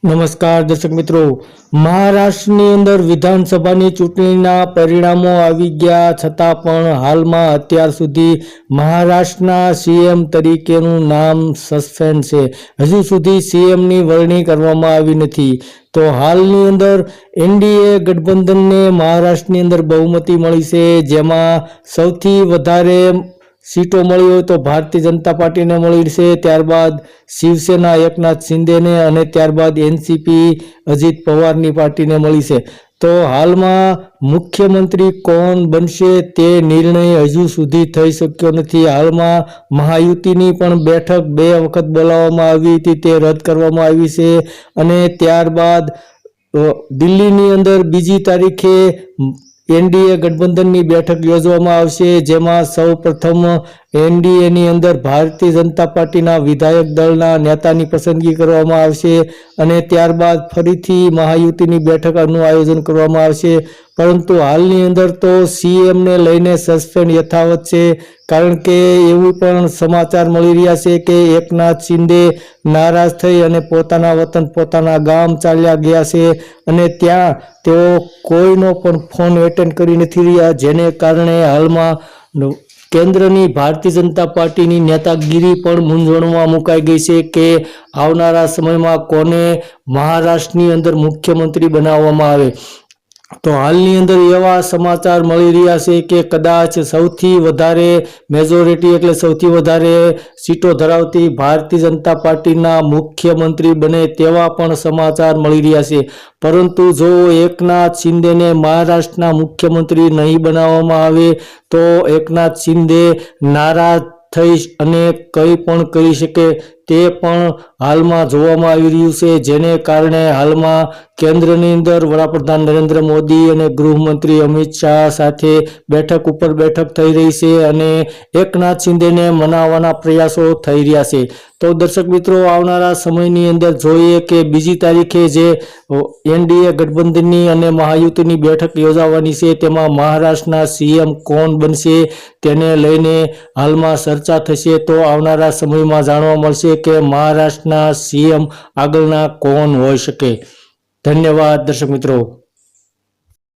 નમસ્કાર દર્શક મિત્રો, મહારાષ્ટ્રની અંદર વિધાનસભાની ચૂંટણીના પરિણામો આવી ગયા છતાં પણ હાલમાં અત્યાર સુધી મહારાષ્ટ્રના સીએમ તરીકેનું નામ સસ્પેન્ડ છે. હજુ સુધી સીએમની વરણી કરવામાં આવી નથી. તો હાલની અંદર એનડીએ ગઠબંધનને મહારાષ્ટ્રની અંદર બહુમતી મળી છે, જેમાં સૌથી વધારે સીટો મળી હોય તો ભારતીય જનતા પાર્ટીને મળી છે, ત્યારબાદ શિવસેના એકનાથ શિંદેને અને ત્યારબાદ એનસીપી અજીત પવારની પાર્ટીને મળી છે. તો હાલમાં મુખ્યમંત્રી કોણ બનશે તે નિર્ણય હજુ સુધી થઈ શક્યો નથી. હાલમાં મહાયુતિની પણ બેઠક 2 વખત બોલાવવામાં આવી હતી, તે રદ કરવામાં આવી છે અને ત્યારબાદ દિલ્હીની અંદર 2જી તારીખે એનડીએ ગઠબંધનની બેઠક યોજવામાં આવશે, જેમાં સૌ પ્રથમ એનડીએની અંદર ભારતીય જનતા પાર્ટીના વિધાયક દળના નેતાની પસંદગી કરવામાં આવશે અને ત્યારબાદ ફરીથી મહાયુતિની બેઠકનું આયોજન કરવામાં આવશે. પરંતુ હાલની અંદર તો સીએમને લઈને સસ્પેન્ડ યથાવત છે, કારણ કે એવું પણ સમાચાર મળી રહ્યા છે કે એકનાથ શિંદે નારાજ થઈ અને પોતાના વતન પોતાના ગામ ચાલ્યા ગયા છે અને ત્યાં તેઓ કોઈનો પણ ફોન એટેન્ડ કરી નથી રહ્યા, જેને કારણે હાલમાં કેન્દ્રની ભારતીય જનતા પાર્ટીની નેતાગીરી પણ મૂંઝવણમાં મુકાઈ ગઈ છે કે આવનારા સમયમાં કોને મહારાષ્ટ્રની અંદર મુખ્યમંત્રી બનાવવામાં આવે. તો હાલની અંદર એવા સમાચાર મળી રહ્યા છે કે કદાચ સૌથી વધારે મેજોરિટી એટલે સૌથી વધારે સીટો ધરાવતી ભારતીય જનતા પાર્ટીના મુખ્યમંત્રી બને તેવા પણ સમાચાર મળી રહ્યા છે. પરંતુ જો એકનાથ શિંદેને મહારાષ્ટ્રના મુખ્યમંત્રી નહીં બનાવવામાં આવે તો એકનાથ શિંદે નારાજ થઈ અને કંઈ પણ કરી શકે તે પણ હાલમાં જોવામાં આવી રહ્યું છે, જેને કારણે હાલમાં કેન્દ્રની અંદર વડાપ્રધાન નરેન્દ્ર મોદી અને ગૃહમંત્રી અમિત શાહ સાથે બેઠક ઉપર બેઠક થઈ રહી છે અને એકનાથ શિંદેને મનાવવાના પ્રયાસો થઈ રહ્યા છે. તો દર્શક મિત્રો, આવનારા સમયની અંદર જોઈએ કે 2જી તારીખે જે એનડીએ ગઠબંધનની અને મહાયુતિની બેઠક યોજાવાની છે, તેમાં મહારાષ્ટ્રના સીએમ કોણ બનશે તેને લઈને હાલમાં ચર્ચા થશે. તો આવનારા સમયમાં જાણવા મળશે કે મહારાષ્ટ્રના સીએમ આગળના કોણ હોઈ શકે. ધન્યવાદ દર્શક મિત્રો.